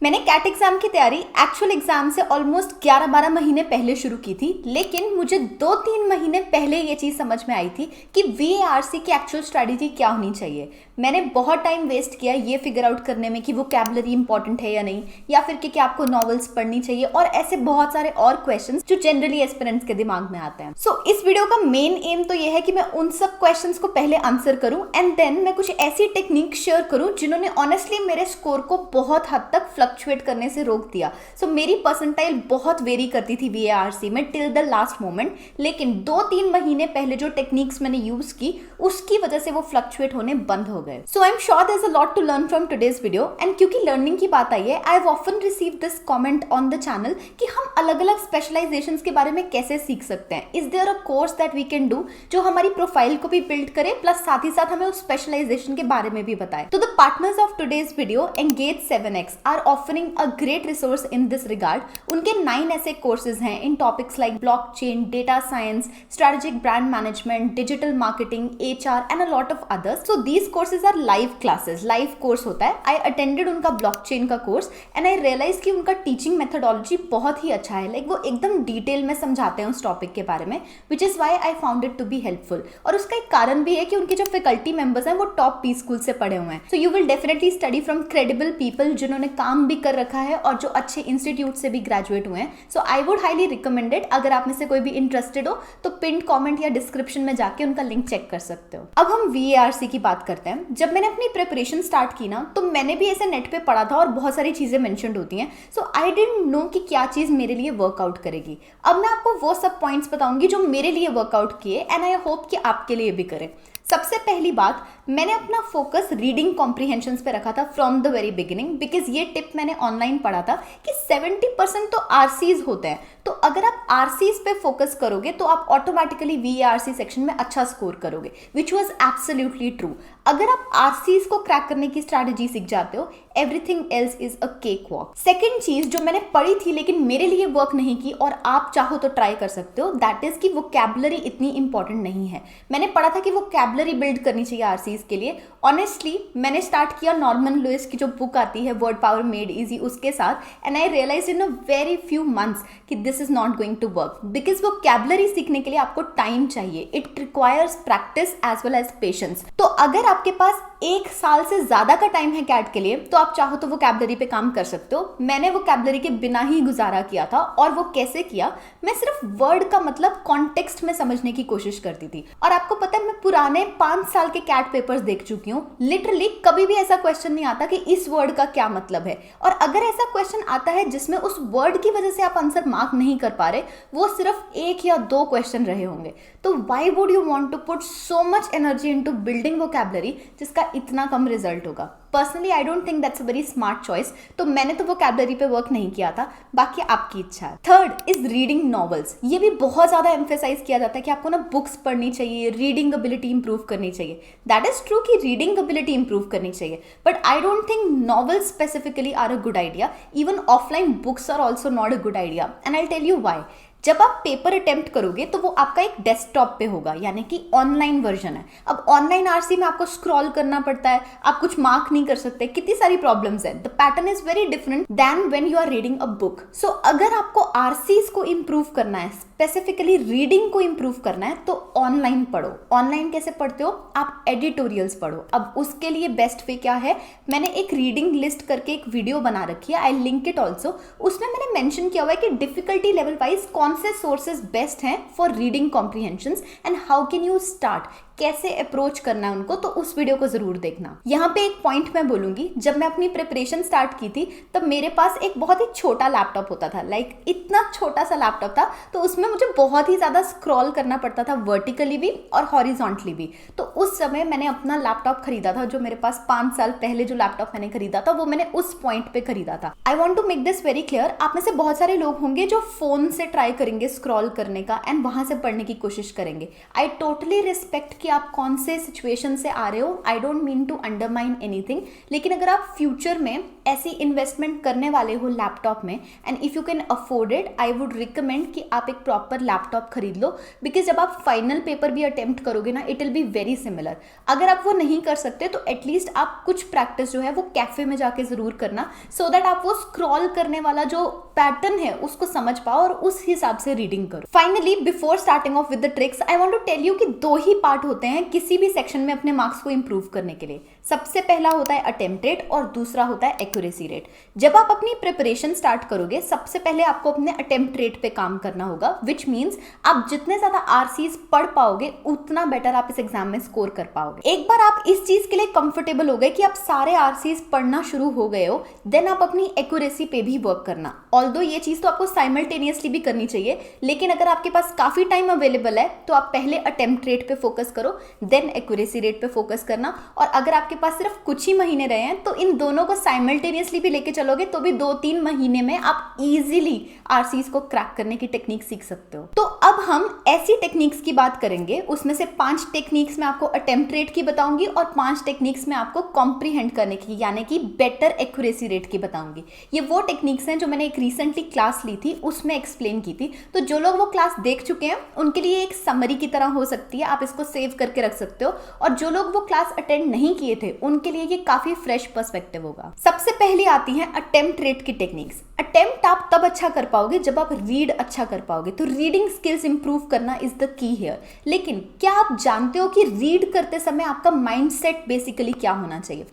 मैंने cat exam की तैयारी एक्चुअल एग्जाम से ऑलमोस्ट 11-12 महीने पहले शुरू की थी, लेकिन मुझे 2-3 महीने पहले ये चीज़ समझ में आई थी कि VARC की एक्चुअल स्ट्रैटेजी क्या होनी चाहिए। मैंने बहुत टाइम वेस्ट किया ये फिगर आउट करने में कि वोकैबुलरी इंपॉर्टेंट है या नहीं, या फिर कि आपको नॉवेल्स पढ़नी चाहिए, और ऐसे बहुत सारे और क्वेश्चंस जो जनरली एस्पिरेंट्स के दिमाग में आते हैं। सो इस वीडियो का मेन एम तो ये है कि मैं उन सब क्वेश्चंस को पहले आंसर करूं एंड देन मैं कुछ ऐसी टेक्निक शेयर करूं जिन्होंने ऑनेस्टली मेरे स्कोर को बहुत हद तक फ्लक्चुएट करने से रोक दिया। सो मेरी परसेंटाइल बहुत वेरी करती थी VARC में टिल द लास्ट मोमेंट, लेकिन 2-3 महीने पहले जो टेक्निक्स मैंने यूज की उसकी वजह से वो फ्लक्चुएट होने बंद हो गए। So I am sure there is a lot to learn from today's video, and क्योंकि लर्निंग की बात आई है, I have often receive this comment on the channel कि हम अलग अलग स्पेशलाइजेशंस के बारे में कैसे सीख सकते हैं। Is there a course that we can do जो हमारी प्रोफाइल को भी बिल्ड करे, प्लस साथ ही साथ हमें उस स्पेशलाइजेशन के बारे में भी बताए। तो the partners of today's video engage 7x are offering a great resource in this regard. उनके 9 ऐसे कोर्सेज हैं in topics like blockchain, data science, strategic brand management, digital marketing, HR and a lot of others. So these courses are live classes, live course होता है। I attended उनका blockchain का course and I realize कि उनका teaching methodology बहुत ही अच्छा है। Like वो एकदम डिटेल में समझाते हैं उस टॉपिक के बारे में, which is why I found it to be helpful. और उसका एक कारण भी है कि उनके जो फैकल्टी मेंबर्स हैं वो टॉप P स्कूल से पढ़े हुए हैं। So you will definitely study from credible people जिन्होंने काम भी कर रखा है और जो अच्छे इंस्टीट्यूट से भी ग्रेजुएट हुए हैं। So I would highly recommend it. अगर आप में से कोई भी इंटरेस्टेड हो तो पिन कमेंट या डिस्क्रिप्शन में जाके उनका लिंक चेक कर सकते हो। अब हम VARC की बात करते हैं। जब मैंने अपनी प्रिपरेशन स्टार्ट की ना, तो मैंने भी ऐसे नेट पे पढ़ा था और बहुत सारी चीजें मेंशन्ड होती हैं। सो आई डिडंट नो कि क्या चीज मेरे लिए वर्कआउट करेगी। अब मैं आपको वो सब पॉइंट्स बताऊंगी जो मेरे लिए वर्कआउट किए एंड आई होप कि आपके लिए भी करें। सबसे पहली बात, मैंने अपना फोकस रीडिंग कॉम्प्रिहेंशंस पे रखा था from the very beginning, because ये टिप मैंने ऑनलाइन पढ़ा था कि 70% तो RCs होते हैं। तो अगर आप RCs पे फोकस करोगे तो आप ऑटोमेटिकली VARC सेक्शन में अच्छा स्कोर करोगे, विच वॉज एब्सोल्युटली ट्रू। अगर आप RCs को क्रैक करने की स्ट्रैटेजी सीख जाते हो, everything else is a cake walk. Second चीज जो मैंने पढ़ी थी लेकिन मेरे लिए वर्क नहीं की और आप चाहो तो ट्राई कर सकते हो, दैट इज कि वोकैबुलरी इतनी इंपॉर्टेंट नहीं है। मैंने पढ़ा था कि वोकैबुलरी बिल्ड करनी चाहिए RCs के लिए। ऑनेस्टली मैंने स्टार्ट किया नॉर्मन लुइस की जो बुक आती है वर्ड पावर मेड इजी, उसके साथ, and I realize in a very few months कि this is not going to work, because vocabulary सीखने के लिए आपको टाइम चाहिए। It requires practice as well as patience. तो अगर आपके पास 1 साल से ज्यादा का टाइम है कैट के लिए, तो आप चाहो तो वोकैबुलरी पे काम कर सकते हो। मैंने वोकैबुलरी के बिना ही गुजारा किया था, और वो कैसे किया, मैं सिर्फ वर्ड का मतलब कॉन्टेक्स्ट में समझने की कोशिश करती थी। और आपको पता है, मैं पुराने 5 साल के कैट पेपर्स देख चुकी हूँ। लिटरली कभी भी ऐसा क्वेश्चन नहीं आता कि इस वर्ड का क्या मतलब है, और अगर ऐसा क्वेश्चन आता है जिसमें उस वर्ड की वजह से आप आंसर मार्क नहीं कर पा रहे, वो सिर्फ 1 या 2 क्वेश्चन रहे होंगे। तो why would you want to put so much energy into building vocabulary जिसका इतना कम रिजल्ट होगा? Personally I don't think that's a very smart choice. तो मैंने तो वोकैबुलरी पे वर्क नहीं किया था, बाकी आपकी इच्छा है। Third is reading novels. ये भी बहुत ज्यादा एम्फेसाइज किया जाता है कि आपको ना बुक्स पढ़नी चाहिए, रीडिंग एबिलिटी इंप्रूव करनी चाहिए। दैट इज ट्रू कि रीडिंग एबिलिटी इंप्रूव करनी चाहिए, but I don't think novels specifically are a good idea. Even offline books are also not a good idea, and I tell you why. जब आप paper attempt करोगे तो वो आपका एक डेस्कटॉप पे होगा, यानी कि ऑनलाइन वर्जन है। अब ऑनलाइन RC में आपको स्क्रॉल करना पड़ता है, आप कुछ मार्क नहीं कर सकते, कितनी सारी प्रॉब्लम्स है। The pattern is very different then when you are reading a book. So अगर आपको RCs को इंप्रूव करना है, स्पेसिफिकली रीडिंग को इंप्रूव करना है, तो ऑनलाइन पढ़ो। ऑनलाइन कैसे पढ़ते हो? आप एडिटोरियल्स पढ़ो। अब उसके लिए बेस्ट वे क्या है, मैंने एक रीडिंग लिस्ट करके एक वीडियो बना रखी है, आई लिंक इट ऑल्सो। उसमें मैंने मेंशन किया हुआ है कि डिफिकल्टी लेवल वाइज कौन से सोर्सेज बेस्ट हैं for reading comprehensions and how can you start, कैसे अप्रोच करना है उनको। तो उस वीडियो को जरूर देखना। यहाँ पे एक पॉइंट मैं बोलूंगी, जब मैं अपनी प्रिपरेशन स्टार्ट की थी तब मेरे पास एक बहुत ही छोटा लैपटॉप होता था, लाइक इतना छोटा सा लैपटॉप था। तो उसमें मुझे बहुत ही ज्यादा स्क्रॉल करना पड़ता था, वर्टिकली भी और हॉरिजॉन्टली भी। तो उस समय मैंने अपना लैपटॉप खरीदा था, जो मेरे पास 5 साल पहले जो लैपटॉप मैंने खरीदा था वो मैंने उस पॉइंट पे खरीदा था। I want to make this very clear, आप में से बहुत सारे लोग होंगे जो फोन से ट्राई करेंगे स्क्रॉल करने का एंड वहां से पढ़ने की कोशिश करेंगे। आई टोटली रिस्पेक्ट कि आप कौन से सिचुएशन से आ रहे हो, I don't mean to undermine anything, लेकिन अगर आप फ्यूचर में ऐसी इन्वेस्टमेंट करने वाले हो लैपटॉप में and if you can afford it, I would recommend कि आप एक प्रॉपर लैपटॉप खरीद लो, बिकॉज जब आप फाइनल पेपर भी अटेम्प्ट करोगे ना, it will be very similar. अगर आप वो नहीं कर सकते तो एटलीस्ट आप कुछ प्रैक्टिस जो है वो कैफे में जाके ज़रूर करना, सो दैट आप वो स्क्रॉल करने वाला जो पैटर्न है उसको समझ पाओ और उस हिसाब से रीडिंग करो। Finally before starting off with the tricks, I want to tell you कि 2 ही पार्ट होते हैं किसी भी सेक्शन में अपने मार्क्स को इंप्रूव करने के लिए। सबसे पहला होता है अटेम्प्ट रेट और दूसरा होता है एक्यूरेसी रेट। जब आप अपनी प्रिपरेशन स्टार्ट करोगे, सबसे पहले आपको अपने अटेम्प्ट रेट पे काम करना होगा, विच मीन्स आप जितने ज्यादा आरसीज पढ़ पाओगे उतना बेटर आप इस एग्जाम में स्कोर कर पाओगे। एक बार आप इस चीज के लिए कंफर्टेबल हो गए कि आप सारे आरसीज पढ़ना शुरू हो गए हो, देन आप अपनी एक्यूरेसी पे भी वर्क करना। ऑल्दो ये चीज तो आपको साइमल्टेनियसली भी करनी चाहिए, लेकिन अगर आपके पास काफी टाइम अवेलेबल है तो आप पहले अटेम्प्ट रेट पे फोकस करो, देन एक्यूरेसी रेट पे फोकस करना। और अगर आपके पास सिर्फ कुछ ही महीने रहे हैं तो इन दोनों को साइमल्टेनियसली भी लेके चलोगे तो भी 2-3 महीने में आप इजीली आरसीज को क्रैक करने की टेक्निक सीख सकते हो। तो अब हम ऐसी टेक्निक्स की बात करेंगे, उसमें से 5 टेक्निक्स मैं आपको अटेम्प्ट रेट की बताऊंगी और 5 टेक्निक्स मैं आपको कॉम्प्रीहेंड करने की यानी कि बेटर एक्यूरेसी रेट की बताऊंगी। ये वो टेक्निक्स हैं जो मैंने एक रिसेंटली क्लास ली थी उसमें एक्सप्लेन की थी, तो जो लोग वो क्लास देख चुके हैं उनके लिए एक समरी की तरह हो सकती है, आप इसको सेव करके रख सकते हो। और जो लोग वो क्लास अटेंड नहीं किए थे उनके लिए ये काफी फ्रेश पर्सपेक्टिव होगा। सबसे पहले आती है अटेम्प्ट रेट की टेक्निक्स। अटेम्प्ट आप तब अच्छा कर पाओगे जब आप रीड अच्छा कर पाओगे, तो रीडिंग स्किल्स इंप्रूव करना इज द की हियर। लेकिन क्या आप जानते हो कि रीड करते समय आपका माइंडसेट बेसिकली क्या होना चाहिए?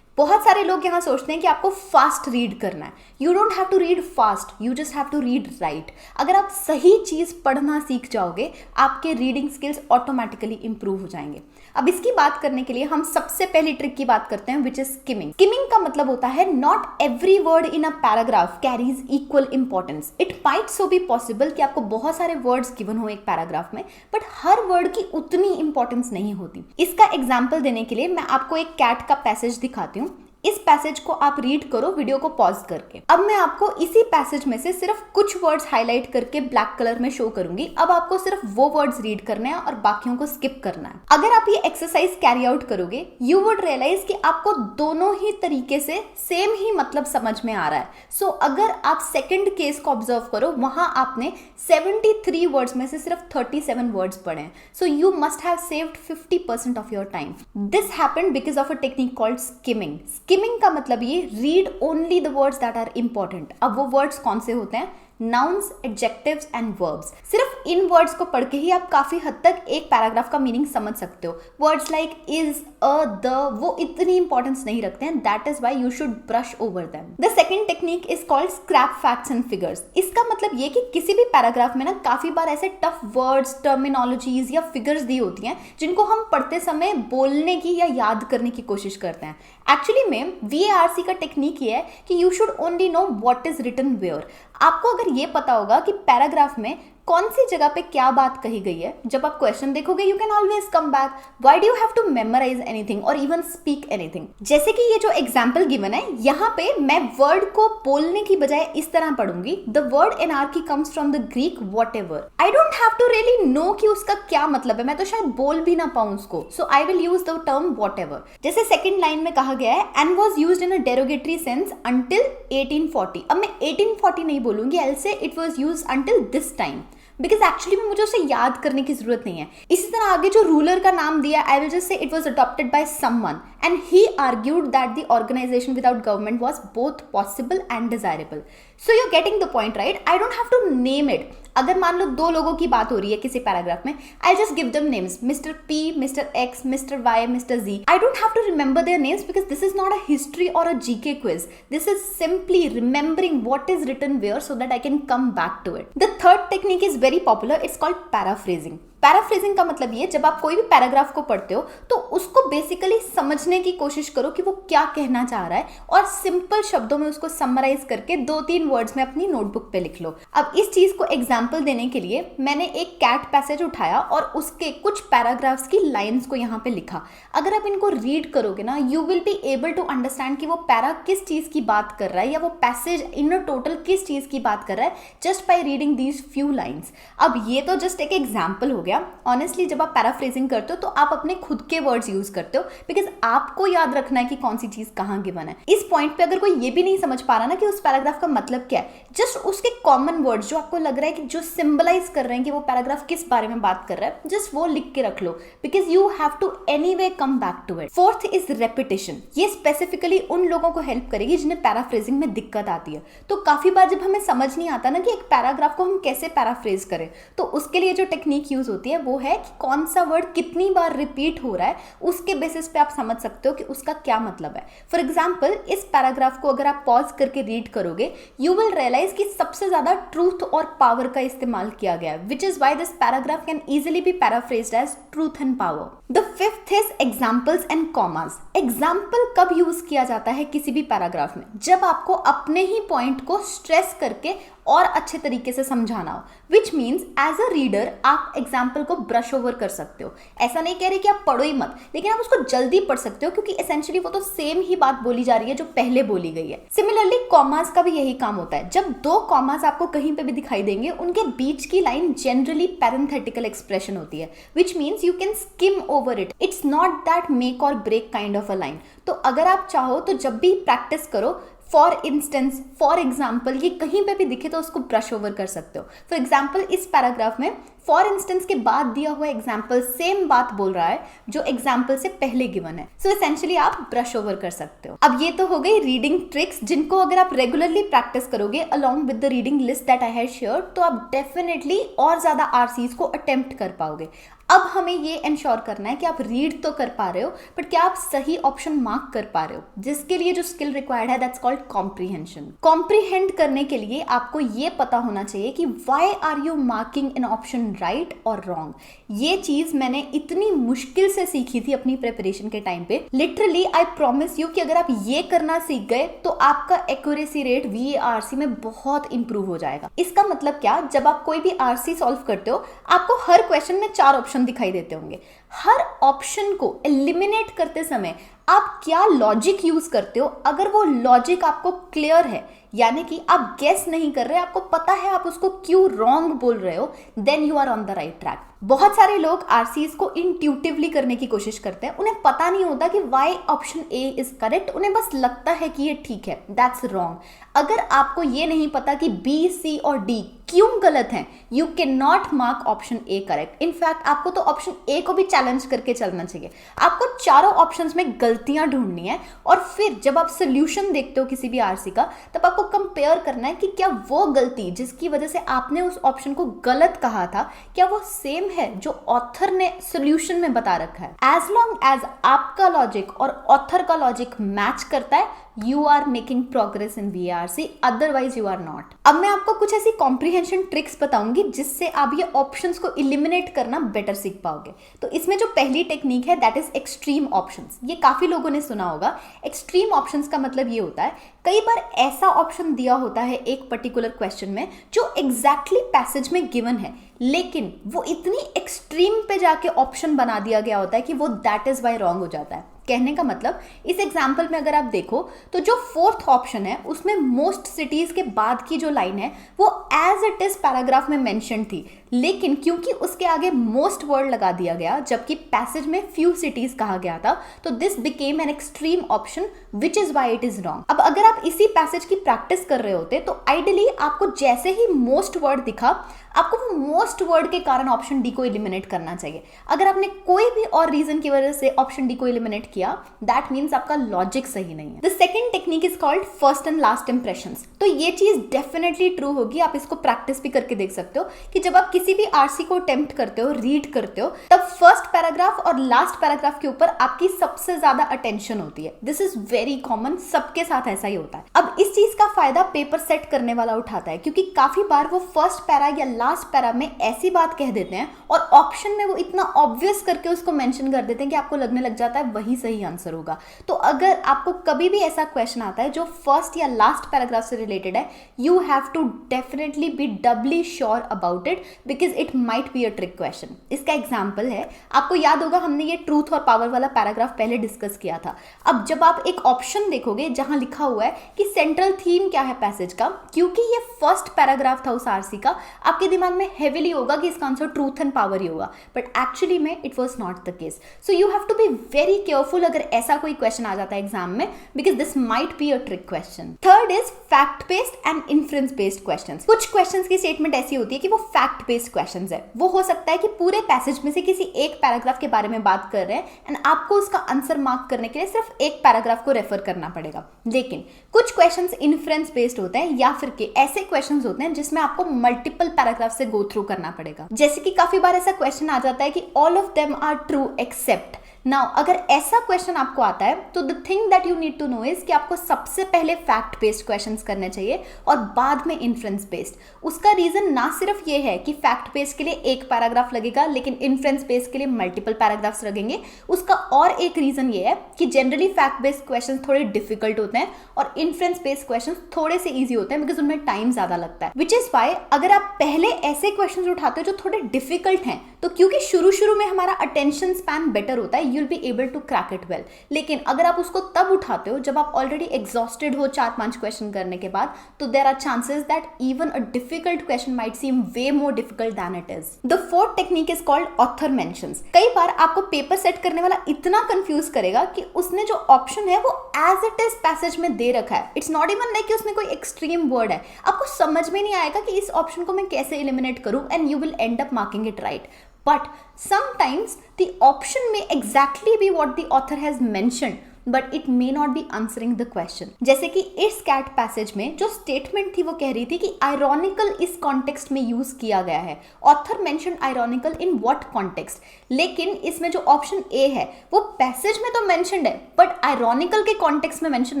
बहुत सारे लोग यहाँ सोचते हैं कि आपको फास्ट रीड करना है। You don't have to read fast, you just have to read right. अगर आप सही चीज पढ़ना सीख जाओगे, आपके रीडिंग स्किल्स ऑटोमेटिकली इंप्रूव हो जाएंगे। अब इसकी बात करने के लिए हम सबसे पहली ट्रिक की बात करते हैं, विच इज स्किमिंग। स्किमिंग का मतलब होता है not every word in a paragraph carries equal importance. It might so be possible कि आपको बहुत सारे वर्ड्स गिवन हो एक पैराग्राफ में, बट हर वर्ड की उतनी इंपॉर्टेंस नहीं होती। इसका एग्जाम्पल देने के लिए मैं आपको एक कैट का पैसेज दिखाती हूँ। इस पैसेज को आप रीड करो वीडियो को पॉज करके। अब मैं आपको इसी पैसेज में से सिर्फ कुछ वर्ड्स हाईलाइट करके ब्लैक कलर में शो करूंगी। अब आपको सिर्फ वो वर्ड्स रीड करने हैं और बाकियों को स्किप करना है। अगर आप ये एक्सरसाइज कैरी आउट करोगे, यू वुड रियलाइज कि आपको दोनों ही तरीके से सेम ही मतलब समझ में आ रहा है। सो अगर आप सेकंड केस को ऑब्जर्व करो, वहां आपने 73 वर्ड्स में से सिर्फ 37 वर्ड्स पढ़े हैं। So you must have saved 50% of your time. This happened because of a technique called skimming. Skimming का मतलब ये read only the words that are important. अब वो वर्ड्स कौन से होते हैं? Nouns, adjectives and verbs. सिर्फ इन वर्ड्स को पढ़ के ही आप काफी हद तक एक पैराग्राफ का मीनिंग समझ सकते हो। Words like is, a, the, वो इतनी इंपॉर्टेंस नहीं रखते हैं। That is why you should brush over them. The second technique is called scrap facts and figures. इसका मतलब ये कि किसी भी पैराग्राफ में ना काफी बार ऐसे टफ वर्ड्स, टर्मिनोलॉजीज या फिगर्स दी होती हैं जिनको हम पढ़ते समय बोलने की या याद करने की कोशिश करते हैं। एक्चुअली में VARC का टेक्निक ये है कि you should only know what is written where. आपको अगर ये पता होगा कि पैराग्राफ में कौन सी जगह पे क्या बात कही गई है, जब आप क्वेश्चन देखोगे you can always come back. Why do you have to memorise anything और इवन स्पीक एनीथिंग? जैसे कि ये जो एग्जाम्पल गिवन है, यहाँ पे मैं वर्ड को बोलने की बजाय इस तरह पढ़ूंगी, the word anarchy comes from the Greek whatever. I don't have to really know कि उसका क्या मतलब है, मैं तो शायद बोल भी ना पाऊं उसको, so I will use the term whatever. जैसे सेकंड लाइन में कहा गया है, and was used in a derogatory sense until 1840। अब मैं 1840 नहीं बोलूंगी, I will say it was used until this time, because actually में मुझे उसे याद करने की जरूरत नहीं है। इसी तरह आगे जो रूलर का नाम दिया, I will just say it was adopted by someone and he argued that the organisation without government was both possible and desirable. So you are getting the point, right? I don't have to name it. अगर मान लो 2 लोगों की बात हो रही है किसी paragraph में, I just give them names, mister P, mister X, mister Y, mister G. I don't have to remember their names because this is not a history or a GK quiz. This is simply remembering what is written where so that I can come back to it. The third technique is very popular. It's called paraphrasing. Paraphrasing का मतलब ये, जब आप कोई भी paragraph को पढ़ते हो तो उसको बेसिकली समझने की कोशिश करो कि वो क्या कहना चाह रहा है और सिंपल शब्दों में उसको समराइज करके 2-3 वर्ड्स में अपनी नोटबुक पे लिख लो. अब इस चीज को एग्जांपल देने के लिए मैंने एक कैट पैसेज उठाया और उसके कुछ पैराग्राफ्स की लाइंस को यहाँ पे लिखा. अगर आप इनको रीड करोगे ना, you will be able to understand कि वो पैरा किस चीज की बात कर रहा है या वो पैसेज इन टोटल किस चीज की बात कर रहा है, just by reading these few lines. अब ये तो जस्ट एक एग्जाम्पल हो गया. ऑनेस्टली जब आप पैराफ्रेजिंग करते हो तो आप अपने खुद के वर्ड्स यूज करते हो, बिकॉज आपको याद रखना है कि कौन सी चीज कहाँ गिवन है। इस पॉइंट पे अगर कोई ये भी नहीं समझ पा रहा ना कि उस पैराग्राफ का मतलब क्या है, जस्ट उसके कॉमन वर्ड्स जो आपको लग रहा है कि जो सिंबलाइज कर रहे हैं कि वो पैराग्राफ किस बारे में बात कर रहा है, जस्ट वो लिख के रख लो, because you have to anyway come back to it. Fourth is repetition. ये स्पेसिफिकली उन लोगों को हेल्प करेगी जिन्हें पैराफ्रेजिंग में दिक्कत आती है। तो काफी बार जब हमें समझ नहीं आता ना कि एक पैराग्राफ को हम कैसे पैराफ्रेज करें, तो उसके लिए जो टेक्निक यूज होती है वो है कि कौन सा वर्ड कितनी बार रिपीट हो रहा है, उसके बेसिस पे आप समझ सकते हो कि उसका क्या मतलब है। फॉर एग्जाम्पल, इस पैराग्राफ को अगर आप पॉज करके रीड करोगे, यू विल रियलाइज कि सबसे ज्यादा ट्रूथ और पावर का इस्तेमाल किया गया है, which is why this paragraph can easily be paraphrased as truth and power. The fifth is examples and commas. Example कब यूज किया जाता है किसी भी पैराग्राफ में? जब आपको अपने ही पॉइंट को स्ट्रेस करके और अच्छे तरीके से समझाना हो, which means as a reader आप एग्जाम्पल को ब्रश ओवर कर सकते हो। ऐसा नहीं कह रहे कि आप पढ़ो ही मत, लेकिन आप उसको जल्दी पढ़ सकते हो, क्योंकि एसेंशियली वो तो सेम ही बात बोली जा रही है जो पहले बोली गई है। सिमिलरली कॉमास का भी यही काम होता है। जब दो कॉमास आपको कहीं पे भी दिखाई देंगे, उनके बीच की लाइन जनरली पैरेंथेटिकल एक्सप्रेशन होती है, which means you can skim over it. It's not that make or break kind of a line. तो अगर आप चाहो तो जब भी प्रैक्टिस करो, फॉर इंस्टेंस, फॉर एग्जाम्पल, ये कहीं पे भी दिखे तो उसको ब्रश ओवर कर सकते हो। फॉर एग्जाम्पल, इस पैराग्राफ में फॉर इंस्टेंस के बाद दिया हुआ एग्जाम्पल सेम बात बोल रहा है जो एग्जाम्पल से पहले गिवन है। सो एसेंशियली आप ब्रश ओवर कर सकते हो। अब ये तो हो गई रीडिंग ट्रिक्स, जिनको अगर आप रेगुलरली प्रैक्टिस करोगे along with the reading list that I had shared, तो आप डेफिनेटली और ज्यादा आरसीज को अटेम्प्ट कर पाओगे। अब हमें ये इंश्योर करना है कि आप रीड तो कर पा रहे हो, बट क्या आप सही ऑप्शन मार्क कर पा रहे हो, जिसके लिए जो स्किल रिक्वायर्ड है दैट्स कॉल्ड कॉम्प्रीहेंशन। कॉम्प्रीहेंड करने के लिए आपको ये पता होना चाहिए कि why are you marking an option right और रॉन्ग। ये चीज मैंने इतनी मुश्किल से सीखी थी अपनी प्रिपरेशन के टाइम पे। लिटरली आई प्रॉमिस यू कि अगर आप ये करना सीख गए तो आपका एक्यूरेसी रेट VARC में बहुत इंप्रूव हो जाएगा। इसका मतलब क्या, जब आप कोई भी आरसी सॉल्व करते हो, आपको हर क्वेश्चन में 4 ऑप्शन दिखाई देते होंगे। हर ऑप्शन को एलिमिनेट करते समय आप क्या लॉजिक यूज करते हो, अगर वो लॉजिक आपको क्लियर है, यानी कि आप गेस नहीं कर रहे, आपको पता है आप उसको क्यों रॉन्ग बोल रहे हो, then you are on the right track. बहुत सारे लोग आरसीज को इंट्यूटिवली करने की कोशिश करते हैं। उन्हें पता नहीं होता कि why option A is correct, उन्हें बस लगता है कि ये ठीक है, दैट्स रॉन्ग। अगर आपको ये नहीं पता कि बी, सी और डी क्यों गलत हैं, you can not mark option A correct. In fact आपको तो ऑप्शन ए को भी चैलेंज करके चलना चाहिए। आपको चारों ऑप्शंस में गलतियां ढूंढनी है, और फिर जब आप सोल्यूशन देखते हो किसी भी आरसी का, तब आपको कंपेयर करना है कि क्या वो गलती जिसकी वजह से आपने उस ऑप्शन को गलत कहा था, क्या वो सेम है जो ऑथर ने सोल्यूशन में बता रखा है। एज लॉन्ग एज आपका लॉजिक और ऑथर का लॉजिक मैच करता है, you are making progress in VARC, otherwise you are not. अब मैं आपको कुछ ऐसी कॉम्प्रीहेंशन ट्रिक्स बताऊंगी जिससे आप ये ऑप्शंस को इलिमिनेट करना बेटर सीख पाओगे। तो इसमें जो पहली टेक्निक है दैट इज एक्सट्रीम ऑप्शंस। ये काफी लोगों ने सुना होगा। एक्सट्रीम ऑप्शंस का मतलब ये होता है, कई बार ऐसा ऑप्शन दिया होता है एक पर्टिकुलर क्वेश्चन में जो एग्जैक्टली पैसेज में गिवन है, लेकिन वो इतनी एक्सट्रीम पे जाके ऑप्शन बना दिया गया होता है कि वो दैट इज वाई रॉन्ग हो जाता है। कहने का मतलब, इस एग्जाम्पल में अगर आप देखो तो जो 4th ऑप्शन है उसमें मोस्ट सिटीज के बाद की जो लाइन है वो एज इट इज पैराग्राफ में मेंशन थी, लेकिन क्योंकि उसके आगे मोस्ट वर्ड लगा दिया गया जबकि पैसेज में फ्यू सिटीज कहा गया था, तो this became an extreme option which is why it is wrong. अब अगर आप इसी पैसेज की प्रैक्टिस कर रहे होते तो आइडियली आपको जैसे ही मोस्ट वर्ड दिखा, आपको वो मोस्ट वर्ड के कारण ऑप्शन डी को एलिमिनेट करना चाहिए। अगर आपने कोई भी और रीजन की वजह से ऑप्शन डी को एलिमिनेट किया, दैट मीन्स आपका लॉजिक सही नहीं है। The second technique is called first and last impressions. तो ये चीज डेफिनेटली ट्रू होगी, आप इसको प्रैक्टिस भी करके देख सकते हो कि जब आप किसी भी आरसी को अटेम्प्ट करते हो, रीड करते हो, तब फर्स्ट पैराग्राफ और लास्ट पैराग्राफ के ऊपर आपकी सबसे ज्यादा अटेंशन होती है। दिस इज वेरी कॉमन, सबके साथ ऐसा ही होता है। अब इस चीज का फायदा पेपर सेट करने वाला उठाता है, क्योंकि काफी बार वो फर्स्ट पैरा या लास्ट पैरा में ऐसी बात कह देते हैं और ऑप्शन में वो इतना ऑब्वियस करके उसको मेंशन कर देते हैं कि आपको लगने लग जाता है वही सही आंसर होगा। तो अगर आपको कभी भी ऐसा क्वेश्चन आता है जो फर्स्ट या लास्ट पैराग्राफ से रिलेटेड है, you have to definitely be doubly sure about it, because it might be a trick question. इसका एग्जाम्पल है, आपको याद होगा हमने ये ट्रूथ और पावर वाला पैराग्राफ पहले डिस्कस किया था। अब जब आप एक ऑप्शन देखोगे जहां लिखा हुआ है कि सेंट्रल थीम क्या है पैसेज का, क्योंकि ये फर्स्ट पैराग्राफ था उस आरसी का, आपके दिमाग में हेविली होगा कि इसका आंसर ट्रूथ एंड पावर ही होगा, बट एक्चुअली में it was not the case. So you have to be very careful अगर ऐसा कोई क्वेश्चन आ जाता है एग्जाम में, because this might be a trick question. Third is fact based and inference based questions. कुछ questions की स्टेटमेंट ऐसी होती है कि वो फैक्ट बेस्ड क्वेश्चंस है. वो हो सकता है कि पूरे पैसेज में से किसी एक पैराग्राफ के बारे में बात कर रहे हैं एंड आपको उसका आंसर मार्क करने के लिए सिर्फ एक पैराग्राफ को रेफर करना पड़ेगा. लेकिन कुछ क्वेश्चंस इन्फ्रेंस बेस्ड होते हैं या फिर के ऐसे क्वेश्चंस होते हैं जिसमें आपको मल्टीपल पैराग्राफ से गो थ्रू करना पड़ेगा. जैसे कि काफी बार ऐसा क्वेश्चन आ जाता है कि all of them are true except. Now अगर ऐसा क्वेश्चन आपको आता है तो the thing that you need to know is कि आपको सबसे पहले फैक्ट बेस्ड क्वेश्चंस करने चाहिए और बाद में इन्फ्रेंस बेस्ड. उसका रीजन ना सिर्फ ये है कि फैक्ट बेस्ड के लिए एक पैराग्राफ लगेगा लेकिन इन्फ्रेंस बेस्ड के लिए मल्टीपल पैराग्राफ्स लगेंगे. उसका और एक रीजन ये है कि जनरली फैक्ट बेस्ड क्वेश्चंस थोड़े डिफिकल्ट होते हैं और इन्फ्रेंस बेस्ड क्वेश्चंस थोड़े से ईजी होते हैं बिकॉज उनमें टाइम ज्यादा लगता है. विच इज वाई अगर आप पहले ऐसे क्वेश्चंस उठाते हो जो थोड़े डिफिकल्ट हैं तो क्योंकि शुरू में हमारा अटेंशन स्पैन बेटर होता है, you'll be able to crack it well. लेकिन अगर आप उसको तब उठाते हो जब आप ऑलरेडी एग्जॉस्टेड हो 4-5 क्वेश्चन करने के बाद, तो there are chances that even a difficult question might seem way more difficult than it is. The fourth technique is called author mentions. कई बार आपको पेपर सेट करने वाला इतना कंफ्यूज करेगा कि उसने जो ऑप्शन है वो एज इट इज पैसेज में दे रखा है. इट्स नॉट इवन लाइक कि उसमें कोई एक्सट्रीम वर्ड है. आपको समझ में नहीं आएगा कि इस ऑप्शन को मैं कैसे एलिमिनेट करूं and you will and up marking it right. But sometimes the option may exactly be what the author has mentioned, but it may not be answering the question. जैसे कि इस कैट पैसेज में जो statement थी वो कह रही थी कि आयरॉनिकल इस कॉन्टेक्स्ट में यूज किया गया है. Author mention ironical in what context. लेकिन इसमें जो ऑप्शन ए है वो पैसेज में तो मेंशन्ड है बट आयरॉनिकल के कॉन्टेक्स्ट में मेंशन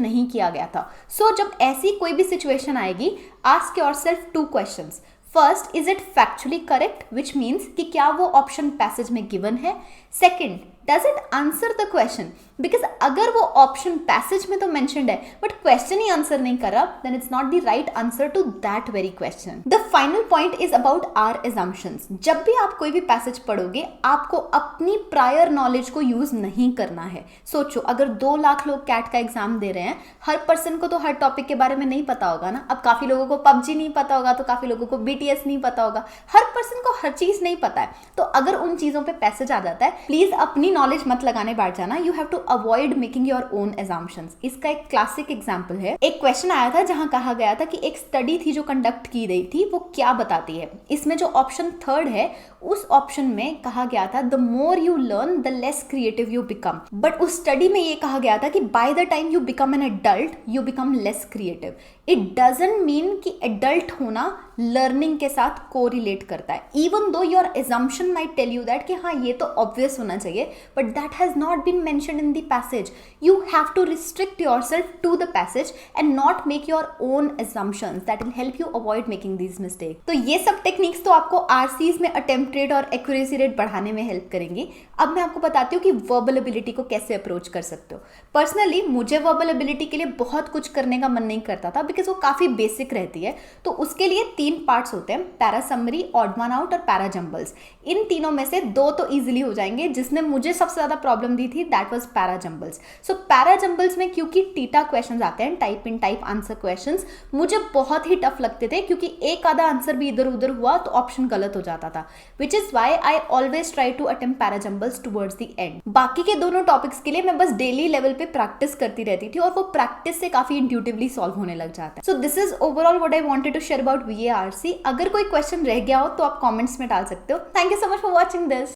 नहीं किया गया था. सो जब ऐसी कोई भी सिचुएशन आएगी, ask yourself 2 questions. First, is it factually correct, which means कि क्या वो ऑप्शन पैसेज में गिवन है. Second, does it answer the question. Because अगर वो ऑप्शन पैसेज में तो मेंशन्ड है बट क्वेश्चन ही आंसर नहीं कर रहा, then it's not the right answer to that very question. The final point is about our assumptions. जब भी आप कोई भी पैसेज पढ़ोगे आपको अपनी प्रायर नॉलेज को यूज नहीं करना है. सोचो अगर 2 लाख लोग कैट का एग्जाम दे रहे हैं, हर पर्सन को तो हर टॉपिक के बारे में नहीं पता होगा ना. अब काफी लोगों को पबजी नहीं पता होगा तो काफी लोगों को BTS नहीं पता होगा. हर पर्सन को हर चीज नहीं पता है. तो अगर उन चीजों पे पैसेज आ जाता है, प्लीज अपनी नॉलेज मत लगाने बैठ जाना. You have to avoid making your own assumptions. इसका एक क्लासिक एग्जाम्पल है. एक क्वेश्चन आया था जहां कहा गया था कि एक स्टडी थी जो कंडक्ट की गई थी वो क्या बताती है. इसमें जो ऑप्शन थर्ड है उस ऑप्शन में कहा गया था the more you learn the less creative you become. But उस स्टडी में ये कहा गया था कि by the time you become an adult you become less creative. It doesn't mean कि एडल्ट होना लर्निंग के साथ कोरिलेट करता है. Even though your assumption might tell you that कि हाँ ये तो ऑब्वियस होना चाहिए, but that has not been mentioned in the passage. You have to restrict yourself to the passage and not make your own assumptions. That will help you avoid making these mistake. तो ये सब techniques तो आपको RCs में attempt rate और accuracy rate बढ़ाने में help करेंगी. अब मैं आपको बताती हूँ कि वर्बल एबिलिटी को कैसे अप्रोच कर सकते हो. पर्सनली मुझे वर्बल एबिलिटी के लिए बहुत कुछ करने का मन नहीं करता था बिकॉज वो काफी बेसिक रहती है. तो उसके लिए 3 पार्ट्स होते हैं, para summary, odd one out और पैरा जंबल्स. इन तीनों में से 2 तो इजीली हो जाएंगे. जिसने मुझे सबसे ज्यादा प्रॉब्लम दी थी that was para jumbles. So para jumbles में क्योंकि टीटा क्वेश्चंस आते हैं, type in type answer questions, मुझे बहुत ही टफ लगते थे क्योंकि एक आधा आंसर भी इधर उधर हुआ तो ऑप्शन गलत हो जाता था. Which is why I always try to attempt para jumbles towards the end. बाकी के दोनों टॉपिक्स के लिए मैं बस डेली लेवल पे प्रैक्टिस करती रहती थी और वो प्रैक्टिस से काफी इंट्यूटिवली सॉल्व होने लग जाता है. So this is overall what I wanted to share about VARC. अगर कोई क्वेश्चन रह गया हो तो आप कमेंट्स में डाल सकते हो. Thank you so much for watching this.